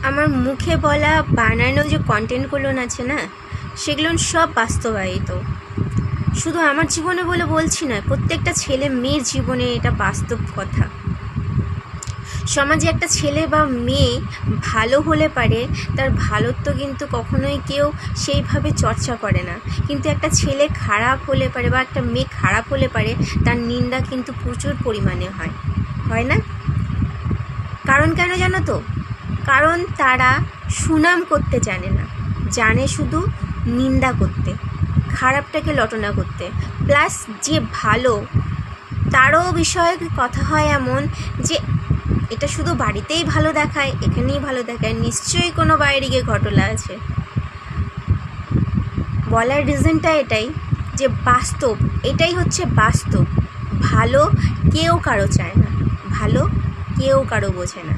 আমার মুখে বলা বানানো যে কন্টেন্টগুলো আছে না, সেগুলো সব বাস্তবায়িত। শুধু আমার জীবনে বলে বলছি না, প্রত্যেকটা ছেলে মেয়ের জীবনে এটা বাস্তব কথা। সমাজে একটা ছেলে বা মেয়ে ভালো হলে পারে, তার ভালোত্ব কিন্তু কখনোই কেউ সেইভাবে চর্চা করে না। কিন্তু একটা ছেলে খারাপ হলে পারে বা একটা মেয়ে খারাপ হলে পারে, তার নিন্দা কিন্তু প্রচুর পরিমাণে হয় না? কারণ কেন জানো তো? কারণ তারা সুনাম করতে জানে না, জানে শুধু নিন্দা করতে, খারাপটাকে লটনা করতে। প্লাস যে ভালো, তারও বিষয়ে কথা হয় এমন যে এটা শুধু বাড়িতেই ভালো দেখায়, এখানেই ভালো দেখায়, নিশ্চয়ই কোনো বাইরে গিয়ে ঘটনা আছে। বলার রিজনটা এটাই যে বাস্তব, এটাই হচ্ছে বাস্তব। ভালো কেউ কারো চায় না, ভালো কেউ কারো বোঝে না।